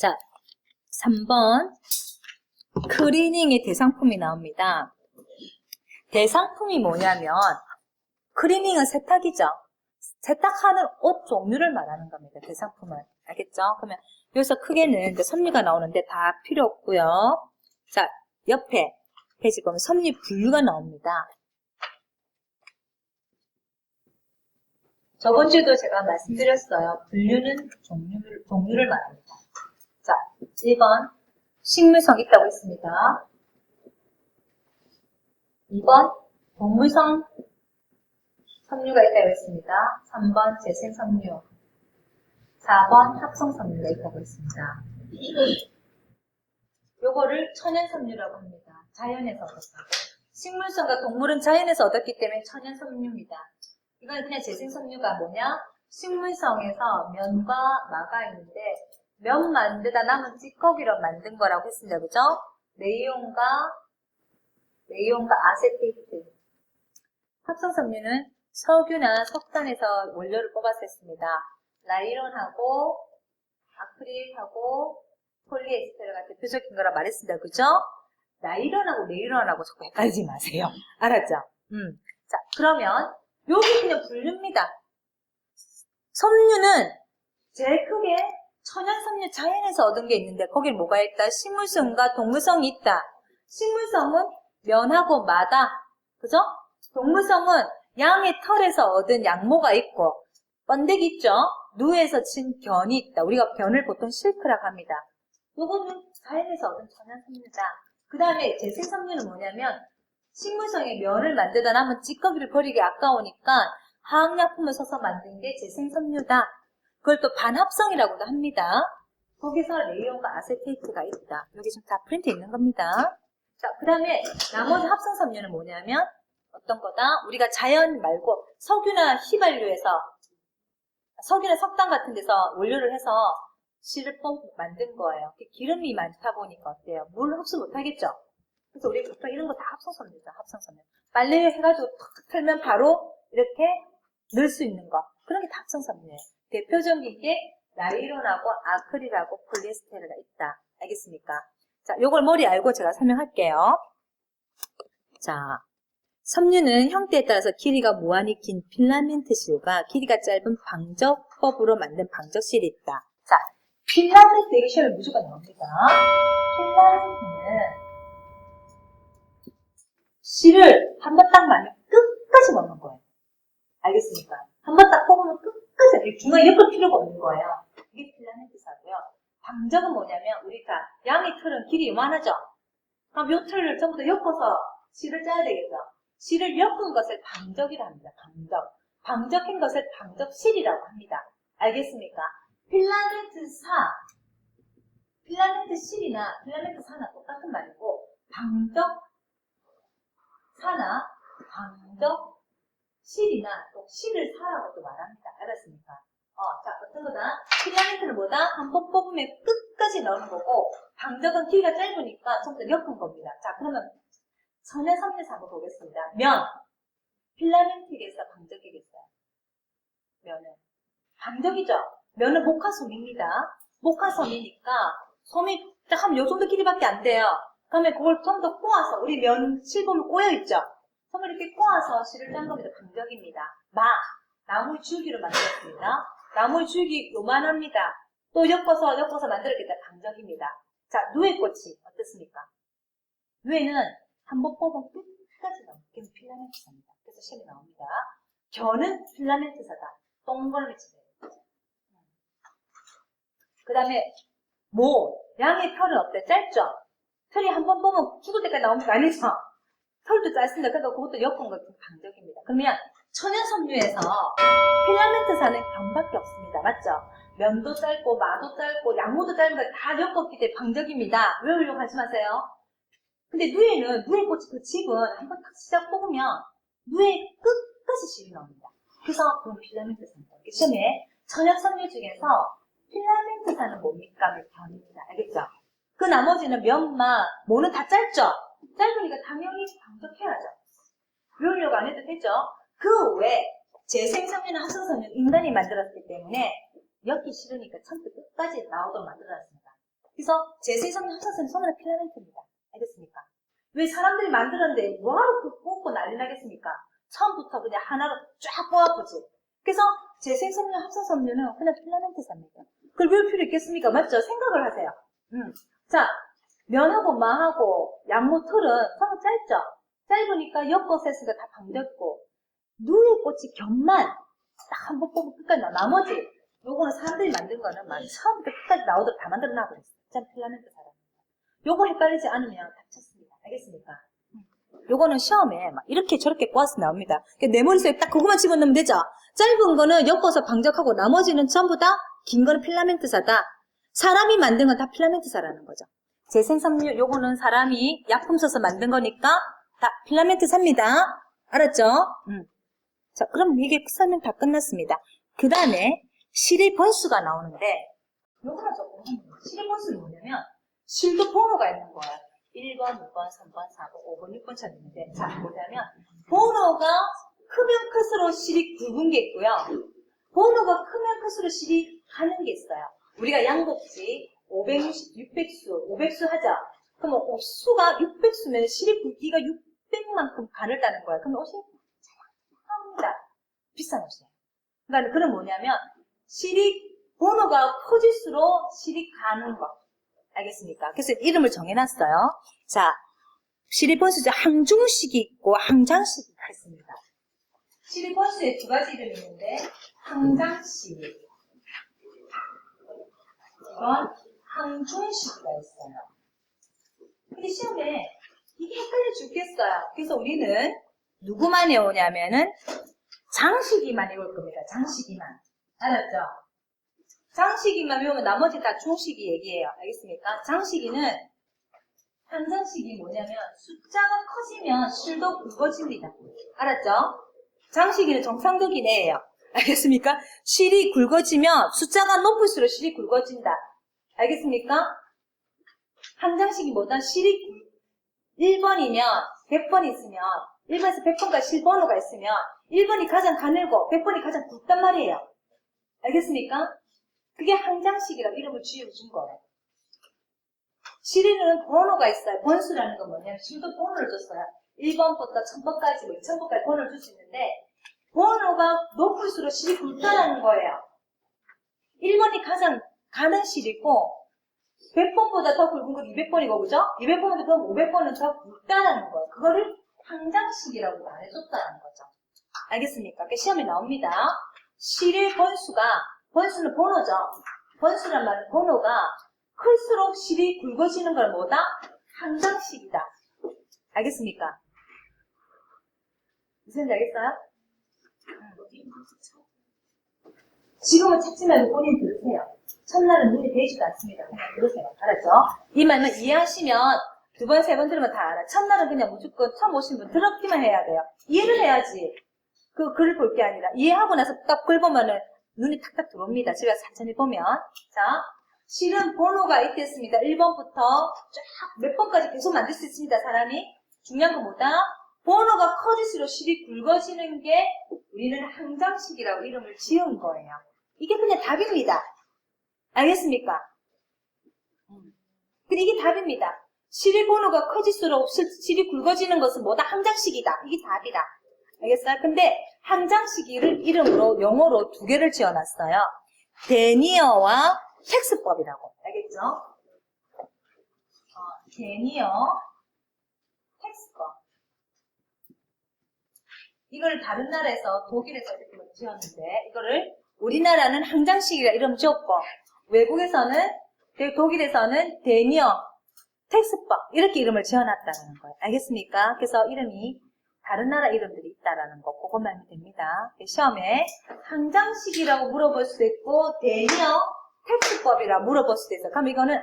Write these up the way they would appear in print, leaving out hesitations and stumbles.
자, 3번 클리닝의 대상품이 나옵니다. 대상품이 뭐냐면 클리닝은 세탁이죠. 세탁하는 옷 종류를 말하는 겁니다. 대상품은. 알겠죠? 그러면 여기서 크게는 이제 섬유가 나오는데 다 필요 없고요. 자, 옆에 페이지 보면 섬유 분류가 나옵니다. 저번 주에도 제가 말씀드렸어요. 분류는 종류를 말합니다. 자, 1번 식물성 있다고 했습니다. 2번 동물성 섬유가 있다고 했습니다. 3번 재생섬유, 4번 합성섬유가 있다고 했습니다. 요거를 천연섬유라고 합니다. 자연에서 얻었다고. 식물성과 동물은 자연에서 얻었기 때문에 천연섬유입니다. 이건 그냥 재생섬유가 뭐냐? 식물성에서 면과 마가 있는데 면 만들다 남은 찌꺼기로 만든 거라고 했습니다. 그죠? 네이온과 아세테이트. 합성섬유는 석유나 석탄에서 원료를 뽑아서 했습니다. 나일론하고 아크릴하고 폴리에스테르가 대표적인 거라 말했습니다. 그죠? 나일론하고 네일론하고 자꾸 헷갈리지 마세요. 알았죠? 자, 그러면 여기 그냥 분류입니다. 섬유는 제일 크게 천연섬유 자연에서 얻은 게 있는데 거기에 뭐가 있다? 식물성과 동물성이 있다. 식물성은 면하고 마다. 그죠? 동물성은 양의 털에서 얻은 양모가 있고 번데기 있죠? 누에서 친 변이 있다. 우리가 변을 보통 실크라고 합니다. 요거는 자연에서 얻은 천연섬유다. 그 다음에 재생섬유는 뭐냐면 식물성의 면을 만들다 남은 찌꺼기를 버리기 아까우니까 화학약품을 써서 만든 게 재생섬유다. 그걸 또 반합성이라고도 합니다. 거기서 레이온과 아세테이트가 있다. 여기 지금 다 프린트 있는 겁니다. 자, 그 다음에 나머지 합성섬유는 뭐냐면 어떤 거다? 우리가 자연 말고 석유나 휘발유에서 석유나 석탄 같은 데서 원료를 해서 실을 만든 거예요. 기름이 많다 보니까 어때요? 물 흡수 못하겠죠? 그래서 우리 보통 이런 거 다 합성섬유죠. 합성섬유. 빨래 해가지고 탁 틀면 바로 이렇게 넣을 수 있는 거. 그런 게 다 합성섬유예요. 대표적인 게 나일론하고 아크릴하고 폴리에스테르가 있다. 알겠습니까? 자, 요걸 머리 알고 제가 설명할게요. 자, 섬유는 형태에 따라서 길이가 무한히 긴 필라멘트 실과 길이가 짧은 방적법으로 만든 방적실이 있다. 자, 필라멘트 이게 시험에 무조건 나옵니다. 필라멘트는 실을 한 번 딱 말면 끝까지 넣는 거예요. 알겠습니까? 한 번 딱 뽑으면 끝까지 중간에 엮을 필요가 없는 거예요. 이게 필라멘트사고요. 방적은 뭐냐면 우리가 양의 틀은 길이 요만하죠? 그럼 요 틀을 전부 다 엮어서 실을 짜야 되겠죠? 실을 엮은 것을 방적이라 합니다. 방적. 방적한 것을 방적실이라고 합니다. 알겠습니까? 필라멘트실이나 필라멘트사나 똑같은 말이고 방적사나 방적실이나 또 실을 사라고도 말합니다. 알았습니까? 자, 어떤 거다? 필라멘트는 뭐다? 한 번 뽑으면 끝까지 넣는 거고 방적은 길이가 짧으니까 전부 다 엮은 겁니다. 자, 그러면 천연섬유사 한번 보겠습니다. 면. 필라멘트겠어? 방적이겠어요? 면은. 방적이죠? 면은 목화솜입니다. 목화솜이니까 솜이 딱 하면 요 정도 길이밖에 안 돼요. 그러면 그걸 좀 더 꼬아서 우리 면 실범을 꼬여있죠? 솜을 이렇게 꼬아서 실을 짠 겁니다. 방적입니다. 나무의 줄기로 만들었습니다. 나무의 줄기 요만합니다. 또 엮어서 만들었기 때문에 방적입니다. 자, 누에꽃이 어떻습니까? 누에는 한번 뽑으면 끝까지 나옵니다. 그게 필라멘트사입니다. 그래서 시험에 나옵니다. 겨는 필라멘트사다. 동그라미치네요. 그 다음에 양의 털은 어때? 짧죠? 털이 한번 뽑으면 죽을 때까지 나오는 거 아니죠? 털도 짧습니다. 그래서 그것도 엮은 것도 방적입니다. 그러면 천연섬유에서 필라멘트사는 견밖에 없습니다. 맞죠? 면도 짧고 마도 짧고 양모도 짧은 거 다 엮었기 때문에 방적입니다. 외우려고 하지 마세요. 근데 누에꽃 그 집은 한번 탁 시작 뽑으면 누에 끝까지 실이 나옵니다. 그래서 그건 필라멘트사입니다. 시험에 천연섬유 중에서 필라멘트사는 뭡니까? 견입니다. 알겠죠? 그 나머지는 면마, 모는 다 짧죠? 짧으니까 당연히 방적해야죠. 외우려고 안 해도 되죠? 그 외에 재생섬유나 합성섬유는 인간이 만들었기 때문에 엮기 싫으니까 처음부터 끝까지 나오도록 만들어놨습니다. 그래서 재생성분 합성선은 소문의 필라멘트입니다. 알겠습니까? 왜 사람들이 만들었는데 뭐하러 그 뽑고 난리 나겠습니까? 처음부터 그냥 하나로 쫙 뽑아보지. 그래서 재생섬유, 합성섬유는 그냥 필라멘트사입니다. 그걸 외울 필요 있겠습니까? 맞죠? 생각을 하세요. 자, 면하고 마하고 양모틀은 서로 짧죠? 짧으니까 엮어서가 다 방졌고 누에 꽃이 겹만 딱 한 번 뽑고 끝까지 나머지 요거는 사람들이 만든 거는 막 처음부터 끝까지 나오도록 다 만들어 놔버렸어요. 참 필라멘트사라는 거. 요거 헷갈리지 않으면 닥쳤습니다. 알겠습니까? 요거는 시험에 막 이렇게 저렇게 꼬아서 나옵니다. 내 머릿속에 딱 그것만 집어넣으면 되죠? 짧은 거는 엮어서 방적하고 나머지는 전부 다 긴 거는 필라멘트사다. 사람이 만든 건 다 필라멘트사라는 거죠. 재생섬유 요거는 사람이 약품 써서 만든 거니까 다 필라멘트사입니다. 알았죠? 자, 그럼 이게 설명 다 끝났습니다. 그 다음에 실의 번수가 나오는데 요거는 조금 실의 번수는 뭐냐면 실도 번호가 있는 거예요. 1번, 2번, 3번, 4번, 5번, 6번처럼 있는데 자, 보자면 번호가 크면 클수록 실이 굵은 게 있고요. 번호가 크면 클수록 실이 가는 게 있어요. 우리가 양복지 560, 600수, 500수 하자. 그럼 수가 600수면 실이 굵기가 600만큼 가늘다는 거예요. 그럼 옷이 합니다. 비싼 옷이에요. 그러니까 그건 뭐냐면 실이 번호가 커질수록 실이 가는 거. 알겠습니까? 그래서 이름을 정해놨어요. 자, 실이 번수 중 항중식이 있고 항장식이 있습니다. 실이 번수에 두 가지 이름이 있는데 항장식, 이건 항중식이가 있어요. 근데 시험에 이게 헷갈려 죽겠어요. 그래서 우리는 누구만 외우냐면은 장식이만 외울 겁니다. 장식이만. 알았죠? 장식이만 외우면 나머지 다 중식이 얘기예요. 알겠습니까? 장식이는 항장식이 뭐냐면 숫자가 커지면 실도 굵어집니다. 알았죠? 장식이는 정상적인 애예요. 알겠습니까? 실이 굵어지면 숫자가 높을수록 실이 굵어진다. 알겠습니까? 항장식이 뭐다? 실이 1번이면 100번 있으면 1번에서 100번까지 실번호가 있으면 1번이 가장 가늘고 100번이 가장 굵단 말이에요. 알겠습니까? 그게 항장식이라고 이름을 지어준 거예요. 실에는 번호가 있어요. 번수라는 건 뭐냐면 실도 번호를 줬어요. 1번부터 1000번까지 뭐 2000번까지 번호를 줄 수 있는데 번호가 높을수록 실이 굵다는 거예요. 1번이 가장 가는 실이고 100번보다 더 굵은 건 200번이고 그죠? 200번보다 더 500번은 더 굵다는 거예요. 그거를 항장식이라고 말해줬다는 거죠. 알겠습니까? 시험에 나옵니다. 실의 번수는 번호죠. 번수란 말은 번호가 클수록 실이 굵어지는 걸 뭐다? 항장식이다. 알겠습니까? 무슨 지 알겠어요? 지금은 찾지 말고 본인 들으세요. 첫날은 눈이 되지도 않습니다. 그냥 들으세요. 알았죠? 이 말만 이해하시면 두 번, 세 번 들으면 다 알아. 첫날은 그냥 무조건 처음 오신 분 들었기만 해야 돼요. 이해를 해야지. 그 글을 볼 게 아니라 이해하고 나서 딱 글 보면은 눈이 탁탁 들어옵니다. 집에 가서 천천히 보면. 자, 실은 번호가 있겠습니다. 1번부터 쫙 몇 번까지 계속 만들 수 있습니다. 사람이. 중요한 건 뭐다? 번호가 커질수록 실이 굵어지는 게 우리는 항장식이라고 이름을 지은 거예요. 이게 그냥 답입니다. 알겠습니까? 근데 이게 답입니다. 실의 번호가 커질수록 실이 굵어지는 것은 뭐다? 항장식이다. 이게 답이다. 알겠어요? 근데 항장식을 이름으로 영어로 두 개를 지어놨어요. 데니어와 텍스법이라고. 알겠죠? 데니어, 텍스법. 이걸 다른 나라에서 독일에서 이렇게 지었는데 이거를 우리나라는 항장식이라 이름 지었고 외국에서는 독일에서는 데니어, 텍스법 이렇게 이름을 지어놨다는 거예요. 알겠습니까? 그래서 이름이 다른 나라 이름들이 있다라는 거 그것만 하면 됩니다. 시험에 항장식이라고 물어볼 수도 있고 데니어, 텍스법이라고 물어볼 수도 있어요. 그럼 이거는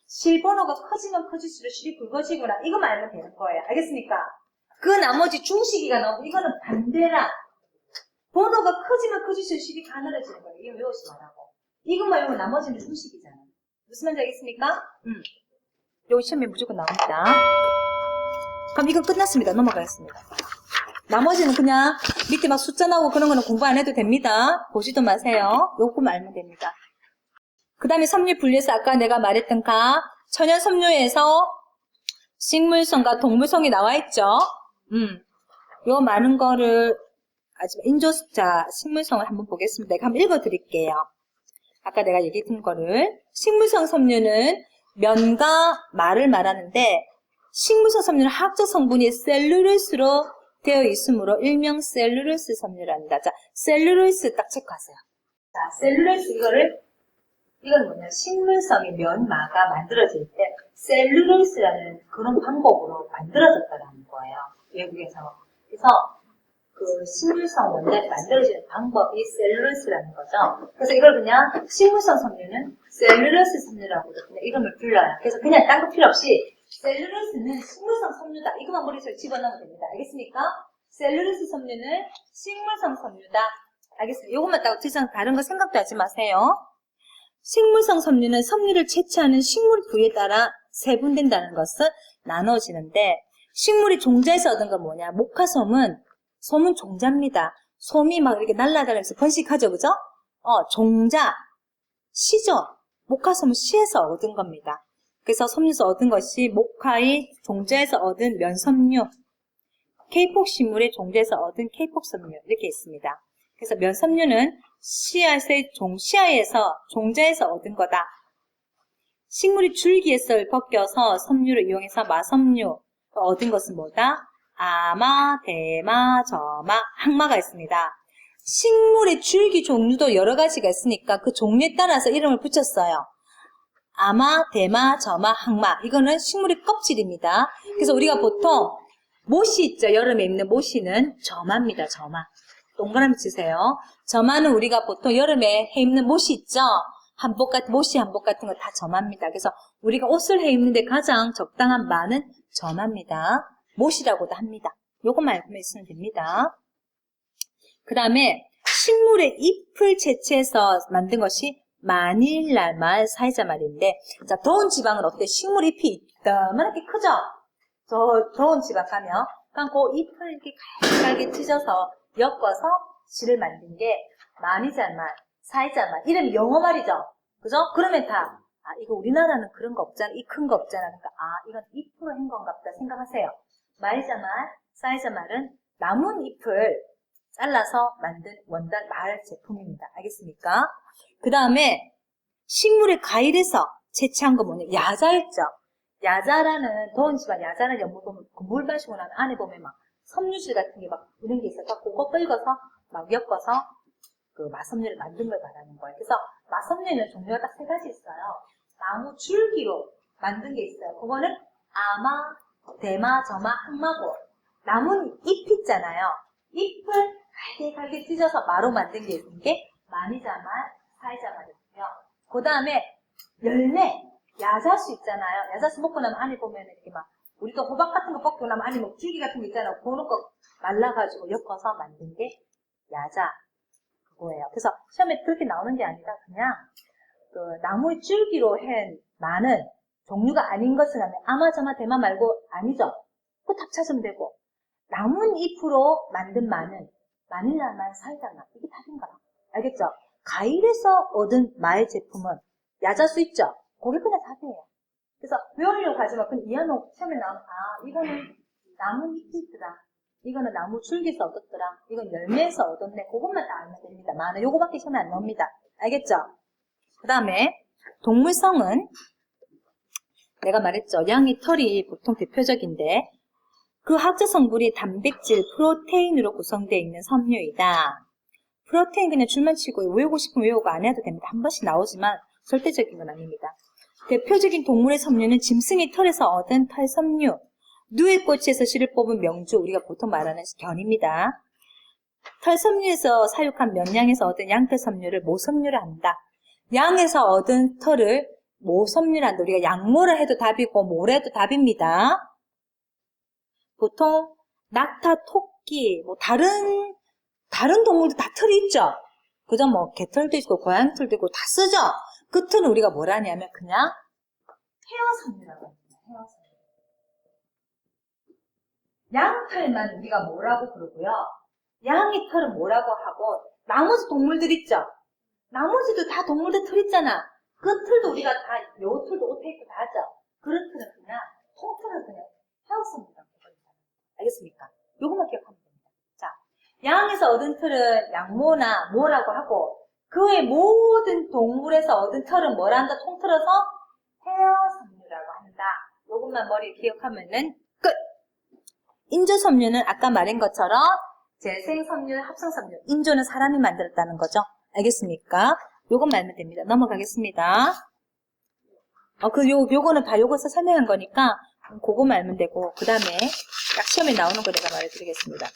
실번호가 커지면 커질수록 실이 굵어지구나 이거만 알면 되는 거예요. 알겠습니까? 그 나머지 중식이가 나오고 이거는 반대라. 번호가 커지면 커질수록 실이 가늘어지는 거예요. 이거 외우지 말라고. 이것만 외우면 나머지는 중식이잖아요. 무슨 말인지 알겠습니까? 요거 시험에 무조건 나옵니다. 그럼 이거 끝났습니다. 넘어가겠습니다. 나머지는 그냥 밑에 막 숫자 나오고 그런 거는 공부 안 해도 됩니다. 보지도 마세요. 요거만 알면 됩니다. 그 다음에 섬유 분리해서 아까 내가 말했던 천연 섬유에서 식물성과 동물성이 나와 있죠. 요 많은 거를 인조자 식물성을 한번 보겠습니다. 내가 한번 읽어드릴게요. 아까 내가 얘기했던 거를. 식물성 섬유는 면과 말을 말하는데 식물성 섬유는 화학적 성분이 셀룰로스로 되어 있으므로 일명 셀룰로스 섬유랍니다. 자, 셀룰로스 딱 체크하세요. 자, 셀룰로스 이건 뭐냐, 식물성의 면마가 만들어질 때 셀룰로스라는 그런 방법으로 만들어졌다는 거예요. 외국에서. 그래서 그 식물성 원자를 만들어지는 방법이 셀룰로스라는 거죠. 그래서 이걸 그냥 식물성 섬유는 셀룰로스 섬유라고 그냥 이름을 불러요. 그래서 그냥 딴 거 필요 없이 셀룰로스는 식물성 섬유다. 이것만 머릿속에 집어넣으면 됩니다. 알겠습니까? 셀룰로스 섬유는 식물성 섬유다. 알겠습니다. 이것만 따고 다른 거 생각도 하지 마세요. 식물성 섬유는 섬유를 채취하는 식물 부위에 따라 세분된다는 것은 나눠지는데 식물이 종자에서 얻은 건 뭐냐? 목화솜은 종자입니다. 솜이 막 이렇게 날아다니면서 번식하죠, 그죠? 종자, 씨죠. 목화솜은 씨에서 얻은 겁니다. 그래서 섬유에서 얻은 것이 목화의 종자에서 얻은 면섬유, 케이폭식물의 종자에서 얻은 케이폭섬유 이렇게 있습니다. 그래서 면섬유는 씨앗에서 종자에서 얻은 거다. 식물이 줄기에서 벗겨서 섬유를 이용해서 마섬유 얻은 것은 뭐다? 아마, 대마, 저마, 항마가 있습니다. 식물의 줄기 종류도 여러 가지가 있으니까 그 종류에 따라서 이름을 붙였어요. 아마, 대마, 저마, 항마. 이거는 식물의 껍질입니다. 그래서 우리가 보통 모시 있죠. 여름에 입는 모시는 저마입니다. 저마. 동그라미 치세요. 저마는 우리가 보통 여름에 해 입는 모시 있죠. 모시 한복 같은 거 다 저마입니다. 그래서 우리가 옷을 해 입는데 가장 적당한 마는 저마입니다. 모시라고도 합니다. 요것만 알고 있으면 됩니다. 그 다음에 식물의 잎을 채취해서 만든 것이 마닐랄말, 사이자말인데, 자, 더운 지방은 어때? 식물 잎이 이따만하게 크죠? 더운 지방 가면, 그 잎을 이렇게 갈게 찢어서 엮어서 실을 만든 게 마닐랄말, 사이자말. 이름이 영어 말이죠? 그죠? 그러면 이거 우리나라는 그런 거 없잖아. 이 큰 거 없잖아. 그러니까, 이건 잎으로 한 건가 보다 생각하세요. 마닐자말, 사이자말은 나뭇잎을 잘라서 만든 원단 말 제품입니다. 알겠습니까? 그 다음에 식물의 과일에서 채취한 거 뭐냐? 야자 있죠? 야자라는 더운 지방 야자라는 연못 보면 물 마시고 나면 안에 보면 막 섬유질 같은 게 막 이런 게 있어서 그거 끓여서 막 엮어서 그 마섬유를 만든 걸 말하는 거예요. 그래서 마섬유는 종류가 딱 3가지 있어요. 나무 줄기로 만든 게 있어요. 그거는 아마, 대마, 저마, 항마고 나무 잎 있잖아요. 잎을 갈게 찢어서 마로 만든 게 있는 게 마니자말, 사이자말이고요. 그 다음에 열매, 야자수 있잖아요. 야자수 먹고 나면 안에 보면 이렇게 막 우리도 호박 같은 거 먹고 나면 안에 뭐 줄기 같은 거 있잖아요. 그런 거 말라가지고 엮어서 만든 게 야자 그거예요. 그래서 시험에 그렇게 나오는 게 아니라 그냥 그 나무의 줄기로 한 마는 종류가 아닌 것을 하면 아마저마 대마 말고 아니죠. 그거 답 찾으면 되고 나뭇잎으로 만든 마는 마닐라만 사이다만 이게 답인 거라. 알겠죠? 과일에서 얻은 마의 제품은 야자수 있죠? 그게 그냥 답이에요. 그래서 외우려고 하지만 그냥 이해하면 시험에 나오면 이거는 나뭇잎이더라. 이거는 나무 줄기에서 얻었더라. 이건 열매에서 얻었네. 그것만 다 알면 됩니다. 마는 요거밖에 시험에 안 나옵니다. 알겠죠? 그 다음에 동물성은 내가 말했죠. 양이 털이 보통 대표적인데 그 합적 성분이 단백질, 프로테인으로 구성되어 있는 섬유이다. 프로테인 그냥 줄만 치고 외우고 싶으면 외우고 안 해도 됩니다. 한 번씩 나오지만 절대적인 건 아닙니다. 대표적인 동물의 섬유는 짐승의 털에서 얻은 털섬유, 누에 꼬치에서 실을 뽑은 명주, 우리가 보통 말하는 견입니다. 털섬유에서 사육한 면양에서 얻은 양털섬유를 모섬유를 한다. 양에서 얻은 털을 모섬유를 한다. 우리가 양모를 해도 답이고 모를 해도 답입니다. 보통 낙타, 토끼, 뭐 다른 동물도 다 털이 있죠. 그죠? 뭐 개털도 있고 고양이 털도 있고 다 쓰죠. 그 털은 우리가 뭐라 하냐면 그냥 헤어섬유라고 합니다. 헤어섬유. 양털만 우리가 뭐라고 그러고요. 양의 털은 뭐라고 하고 나머지 동물들 있죠. 나머지도 다 동물들 털 있잖아. 그 틀도 우리가 다, 요 틀도 오테이프 다 하죠? 그런 틀은 그냥, 통틀은 그냥 헤어스입니다. 알겠습니까? 요것만 기억하면 됩니다. 자, 양에서 얻은 틀은 양모나 모라고 하고, 그 외 모든 동물에서 얻은 털은 뭐라 한다? 통틀어서 헤어섬유라고 한다. 요것만 머리에 기억하면은 끝! 인조섬유는 아까 말한 것처럼 재생섬유, 합성섬유. 인조는 사람이 만들었다는 거죠. 알겠습니까? 요것만 알면 됩니다. 넘어가겠습니다. 요거는 다 요거서 설명한 거니까, 그거만 알면 되고, 그 다음에 딱 시험에 나오는 거 내가 말해드리겠습니다.